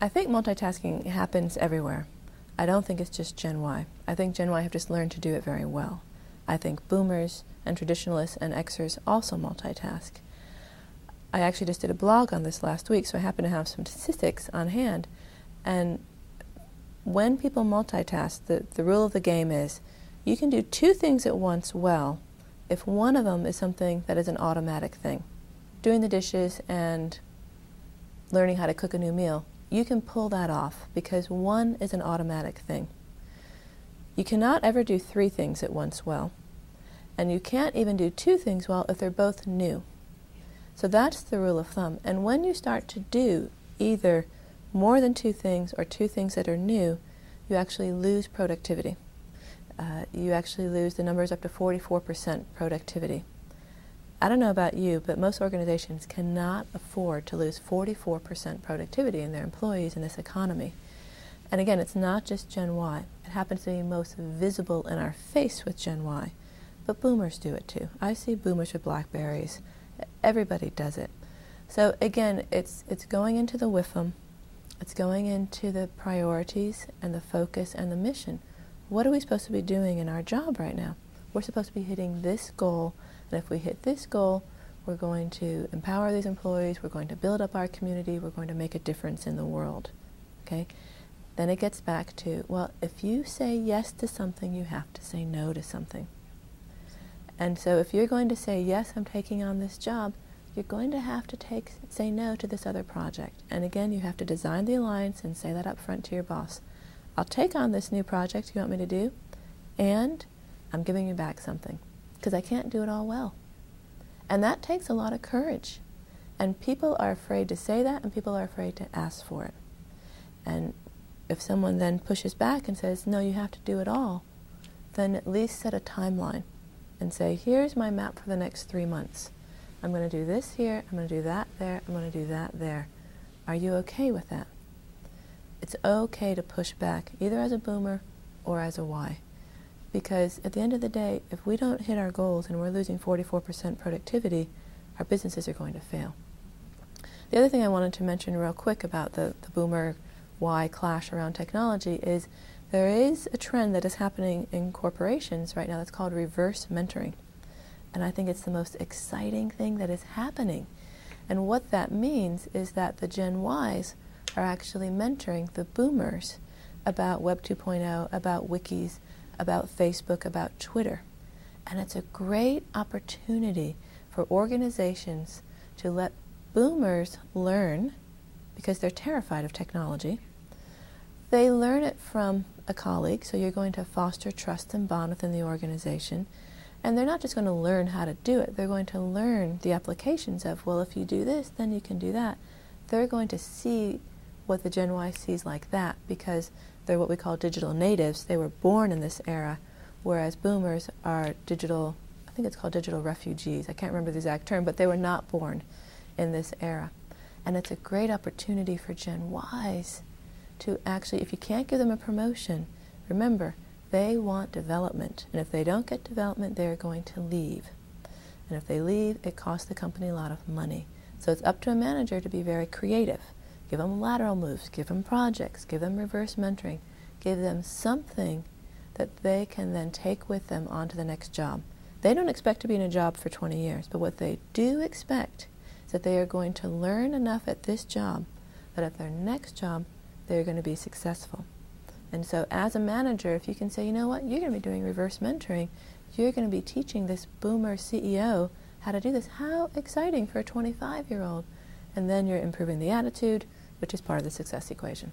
I think multitasking happens everywhere. I don't think it's just Gen Y. I think Gen Y have just learned to do it very well. I think boomers and traditionalists and Xers also multitask. I actually just did a blog on this last week, so I happen to have some statistics on hand. And when people multitask, the rule of the game is you can do two things at once well if one of them is something that is an automatic thing. Doing the dishes and learning how to cook a new meal, you can pull that off because one is an automatic thing. You cannot ever do three things at once well, and you can't even do two things well if they're both new. So that's the rule of thumb. And when you start to do either more than two things or two things that are new, you actually lose productivity. You actually lose, the numbers up to 44% productivity. I don't know about you, but most organizations cannot afford to lose 44% productivity in their employees in this economy. And again, it's not just Gen Y. It happens to be most visible in our face with Gen Y, but boomers do it too. I see boomers with BlackBerries. Everybody does it. So again, it's going into the WIFM, it's going into the priorities and the focus and the mission. What are we supposed to be doing in our job right now? We're supposed to be hitting this goal, and if we hit this goal, we're going to empower these employees, we're going to build up our community, we're going to make a difference in the world. Okay? Then it gets back to, well, if you say yes to something, you have to say no to something. And so if you're going to say, yes, I'm taking on this job, you're going to have to say no to this other project. And again, you have to design the alliance and say that up front to your boss. I'll take on this new project you want me to do, and I'm giving you back something, because I can't do it all well. And that takes a lot of courage. And people are afraid to say that, and people are afraid to ask for it. And if someone then pushes back and says, no, you have to do it all, then at least set a timeline and say, here's my map for the next 3 months. I'm going to do this here, I'm going to do that there, I'm going to do that there. Are you okay with that? It's okay to push back, either as a boomer or as a Y. Because at the end of the day, if we don't hit our goals and we're losing 44% productivity, our businesses are going to fail. The other thing I wanted to mention real quick about the boomer Y clash around technology is there is a trend that is happening in corporations right now that's called reverse mentoring. And I think it's the most exciting thing that is happening. And what that means is that the Gen Ys are actually mentoring the boomers about Web 2.0, about wikis, about Facebook, about Twitter. And it's a great opportunity for organizations to let boomers learn, because they're terrified of technology. They learn it from a colleague, so you're going to foster trust and bond within the organization. And they're not just going to learn how to do it, they're going to learn the applications of, well, if you do this, then you can do that. They're going to see what the Gen Y sees like that, because they're what we call digital natives. They were born in this era, whereas boomers are digital, I think it's called digital refugees. I can't remember the exact term, but they were not born in this era. And it's a great opportunity for Gen Ys to actually, if you can't give them a promotion, remember, they want development. And if they don't get development, they're going to leave. And if they leave, it costs the company a lot of money. So it's up to a manager to be very creative. Give them lateral moves, give them projects, give them reverse mentoring, give them something that they can then take with them onto the next job. They don't expect to be in a job for 20 years, but what they do expect is that they are going to learn enough at this job that at their next job, they're going to be successful. And so as a manager, if you can say, you know what, you're going to be doing reverse mentoring, you're going to be teaching this boomer CEO how to do this. How exciting for a 25-year-old. And then you're improving the attitude, which is part of the success equation.